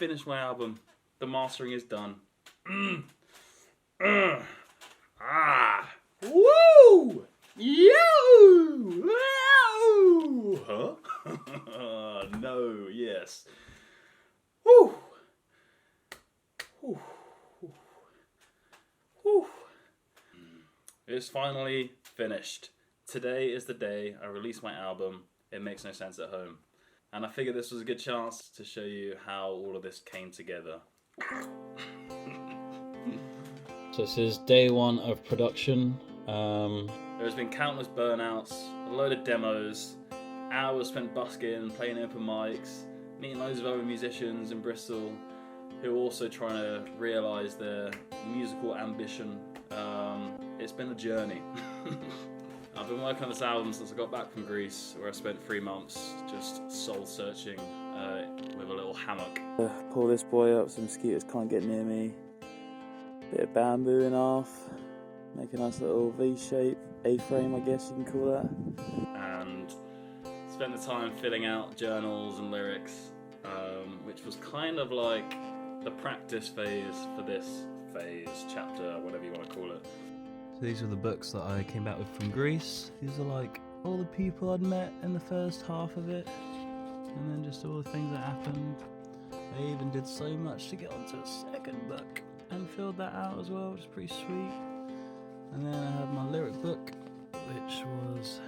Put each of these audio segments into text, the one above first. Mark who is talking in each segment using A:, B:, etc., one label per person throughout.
A: finished my album. The mastering is done. Woo! Yo! Huh? No, yes. Woo! Woo. Woo. It's finally finished. Today is the day I release my album, It Makes No Sense at Home. And I figured this was a good chance to show you how all of this came together. So this is day one of production. There's been countless burnouts, a load of demos, hours spent busking, playing open mics, meeting loads of other musicians in Bristol who are also trying to realise their musical ambition. It's been a journey. I've been working on this album since I got back from Greece, where I spent 3 months just soul searching with a little hammock.
B: Pull this boy up so mosquitoes can't get near me. Bit of bamboo in half, make a nice little V-shape, A-frame I guess you can call that.
A: And spent the time filling out journals and lyrics, which was kind of like the practice phase for this phase, chapter, whatever you want to call it.
C: So these were the books that I came back with from Greece. These are like all the people I'd met in the first half of it, and then just all the things that happened. I even did so much to get onto a second book and filled that out as well, which is pretty sweet. And then I have my lyric book, which was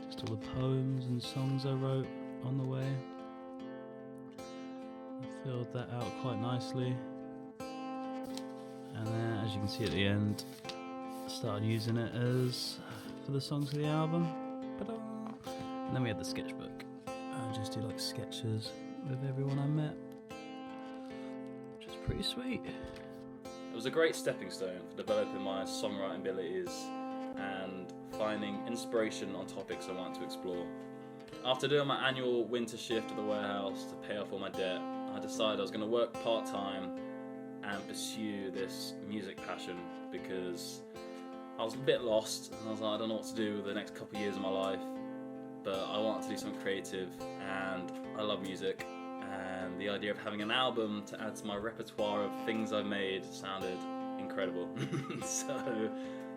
C: just all the poems and songs I wrote on the way. I filled that out quite nicely. And then, as you can see at the end, I started using it as for the songs of the album. And then we had the sketchbook. I just do like sketches with everyone I met, which is pretty sweet.
A: It was a great stepping stone for developing my songwriting abilities and finding inspiration on topics I wanted to explore. After doing my annual winter shift at the warehouse to pay off all my debt, I decided I was going to work part-time and pursue this music passion because I was a bit lost and I was like, I don't know what to do with the next couple of years of my life, but I wanted to do something creative and I love music, and the idea of having an album to add to my repertoire of things I've made sounded incredible. So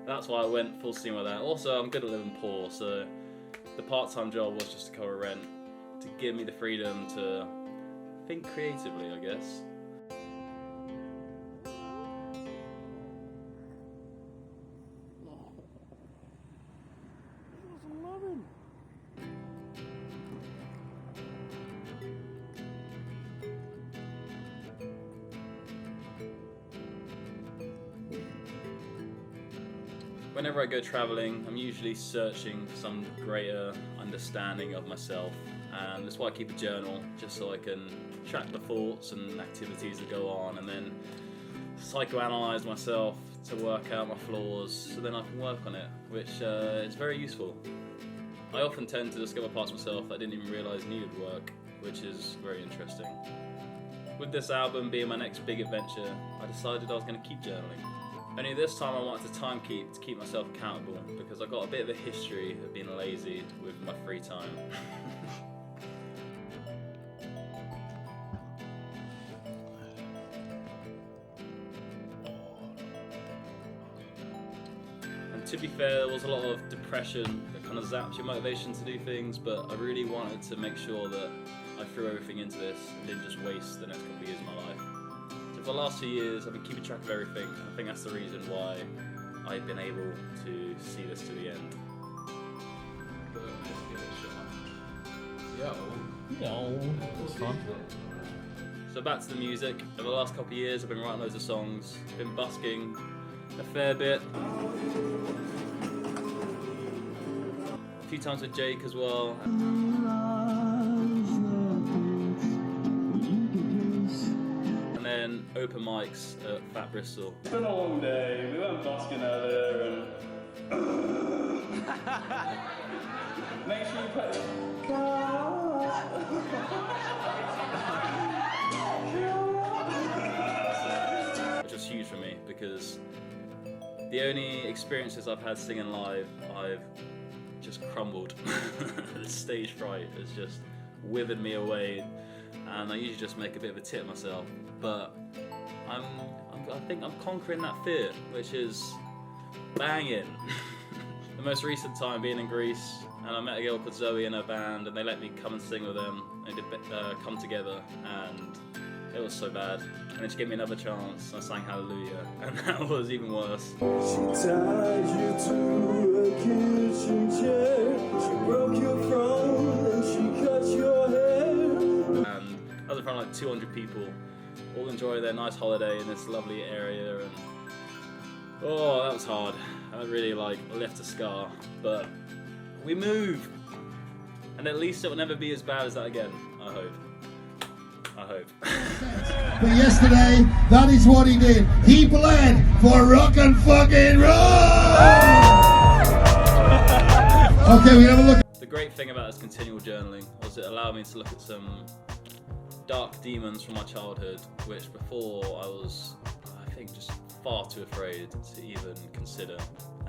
A: that's why I went full steam with that. Also, I'm good at living poor, so the part-time job was just to cover rent, to give me the freedom to think creatively, I guess. Whenever I go travelling, I'm usually searching for some greater understanding of myself, and that's why I keep a journal, just so I can track the thoughts and activities that go on, and then psychoanalyse myself to work out my flaws, so then I can work on it, which is very useful. I often tend to discover parts of myself that I didn't even realise needed work, which is very interesting. With this album being my next big adventure, I decided I was going to keep journaling. Only this time I wanted to time keep to keep myself accountable, because I've got a bit of a history of being lazy with my free time. And to be fair, there was a lot of depression that kind of zapped your motivation to do things, but I really wanted to make sure that I threw everything into this and didn't just waste the next couple of years of my life. For the last 2 years, I've been keeping track of everything. I think that's the reason why I've been able to see this to the end.
C: It's fun.
A: So back to the music. Over the last couple of years, I've been writing loads of songs, been busking a fair bit. A few times with Jake as well. And then open mics at Fat Bristol.
D: It's been a long day. We went busking earlier and make sure you put
A: which was huge for me because the only experiences I've had singing live, I've just crumbled. The stage fright has just withered me away. and I usually just make a bit of a tit of myself. But I think I'm conquering that fear, which is banging. The most recent time being in Greece, and I met a girl called Zoe in her band, and they let me come and sing with them. They did Come Together, and it was so bad. And then she gave me another chance, and I sang Hallelujah, and that was even worse.
E: She tied you to a kitchen chair. She broke your phone and she cut your hair.
A: And I was in front of like 200 people, all enjoy their nice holiday in this lovely area, and oh, that was hard. That really left a scar, but we move, and at least it will never be as bad as that again. I hope.
F: But yesterday, that is what he did. He bled for rock and fucking roll! Okay, we have a look.
A: The great thing about this continual journaling was it allowed me to look at some dark demons from my childhood, which before I was, I think, just far too afraid to even consider.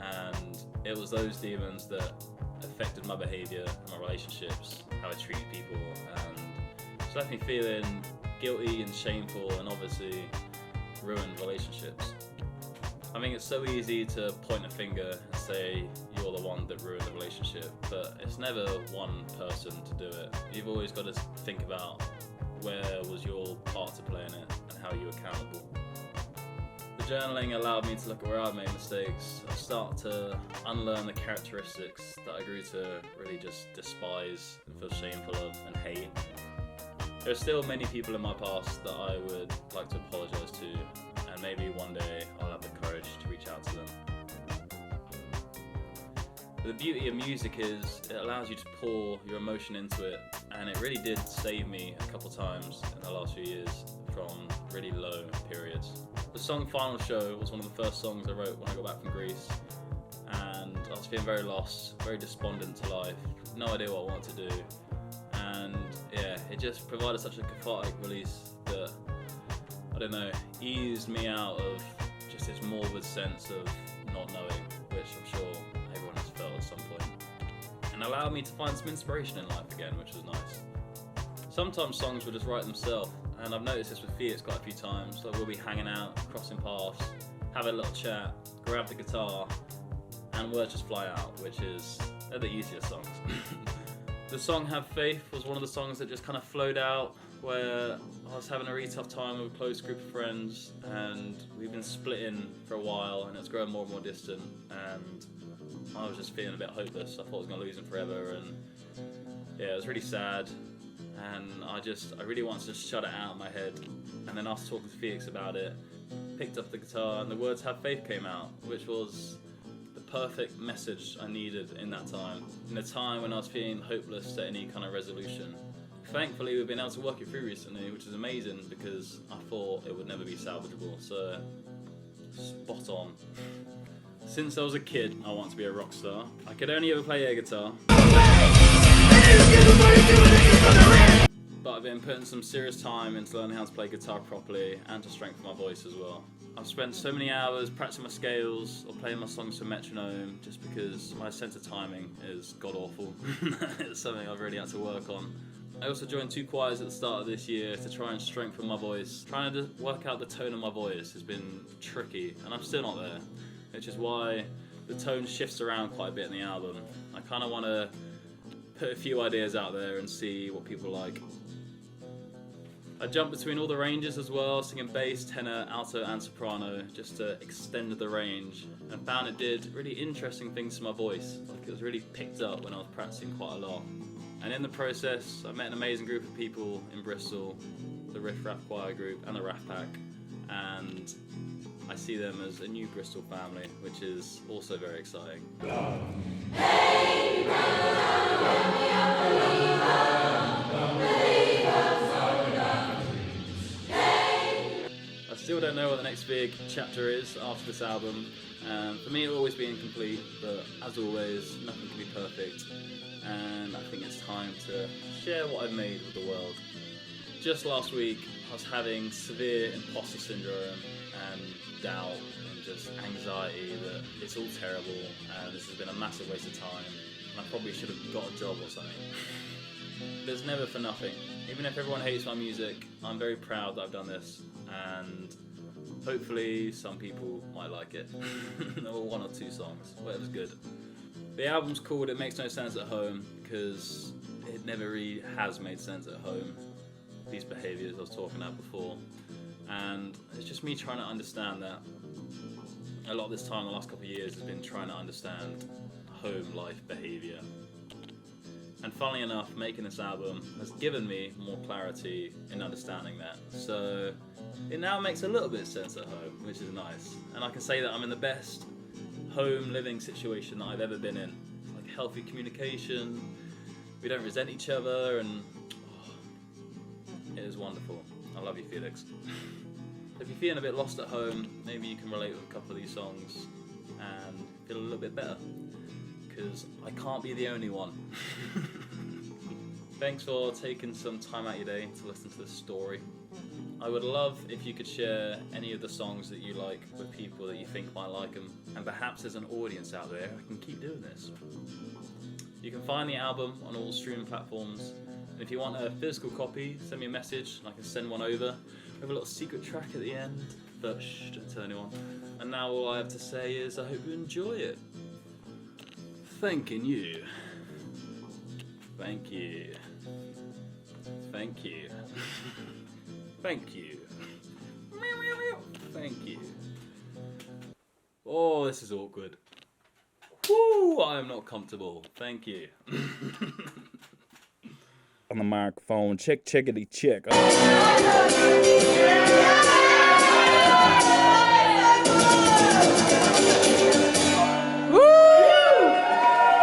A: And it was those demons that affected my behaviour and my relationships, how I treated people, and just left me feeling guilty and shameful, and obviously ruined relationships. I think it's so easy to point a finger and say you're the one that ruined the relationship, but it's never one person to do it. You've always got to think about where was your part to play in it and how you were accountable. The journaling allowed me to look at where I've made mistakes and start to unlearn the characteristics that I grew to really just despise and feel shameful of and hate. There are still many people in my past that I would like to apologise to, and maybe one day I'll have the courage to reach out to them. But the beauty of music is it allows you to pour your emotion into it, and it really did save me a couple times in the last few years from really low periods. The song Final Show was one of the first songs I wrote when I got back from Greece, and I was feeling very lost, very despondent to life, no idea what I wanted to do, and yeah, it just provided such a cathartic release that, I don't know, eased me out of just this morbid sense of not knowing, which I'm sure everyone has felt at some point, and allowed me to find some inspiration in life again, which was nice. Sometimes songs will just write themselves, and I've noticed this with Felix quite a few times. So we'll be hanging out, crossing paths, have a little chat, grab the guitar, and words just fly out, which is, they're the easiest songs. The song Have Faith was one of the songs that just kind of flowed out, where I was having a really tough time with a close group of friends, and we've been splitting for a while, and it's growing more and more distant, and I was just feeling a bit hopeless. I thought I was going to lose him forever, and yeah, it was really sad, and I really wanted to just shut it out of my head. And then after talking to Felix about it, picked up the guitar, and the words Have Faith came out, which was the perfect message I needed in that time, in a time when I was feeling hopeless to any kind of resolution. Thankfully, we've been able to work it through recently, which is amazing, because I thought it would never be salvageable, so spot on. Since I was a kid, I wanted to be a rock star. I could only ever play air guitar, but I've been putting some serious time into learning how to play guitar properly and to strengthen my voice as well. I've spent so many hours practicing my scales or playing my songs to metronome just because my sense of timing is god-awful. It's something I've really had to work on. I also joined 2 choirs at the start of this year to try and strengthen my voice. Trying to work out the tone of my voice has been tricky, and I'm still not there, which is why the tone shifts around quite a bit in the album. I kind of want to put a few ideas out there and see what people like. I jumped between all the ranges as well, singing bass, tenor, alto and soprano, just to extend the range, and found it did really interesting things to my voice. Like, it was really picked up when I was practicing quite a lot. And in the process, I met an amazing group of people in Bristol, the Riff Raff Choir Group and the Raff Pack, and I see them as a new Bristol family, which is also very exciting. I still don't know what the next big chapter is after this album, and for me it will always be incomplete, but as always, nothing can be perfect, and I think it's time to share what I've made with the world. Just last week, I was having severe imposter syndrome and doubt and just anxiety that it's all terrible and this has been a massive waste of time and I probably should have got a job or something. there's never for nothing. Even if everyone hates my music, I'm very proud that I've done this, and hopefully some people might like it. Or 1 or 2 songs, whatever's good. The album's called It Makes No Sense at Home because it never really has made sense at home. These behaviours I was talking about before. And it's just me trying to understand that. A lot of this time, the last couple of years, has been trying to understand home life behaviour. And funnily enough, making this album has given me more clarity in understanding that. So it now makes a little bit of sense at home, which is nice. And I can say that I'm in the best home living situation that I've ever been in. Like healthy communication, we don't resent each other, and it is wonderful. I love you, Felix. If you're feeling a bit lost at home, maybe you can relate with a couple of these songs and feel a little bit better, because I can't be the only one. Thanks for taking some time out of your day to listen to this story. I would love if you could share any of the songs that you like with people that you think might like them, and perhaps there's an audience out there who can keep doing this. You can find the album on all streaming platforms, and if you want a physical copy, send me a message and I can send one over. We have a little secret track at the end, but shh, don't tell anyone. And now all I have to say is I hope you enjoy it. Thanking you. Thank you. Thank you. Thank you. Thank you. Oh, this is awkward. Woo, I am not comfortable. Thank you. On the microphone, checkity check.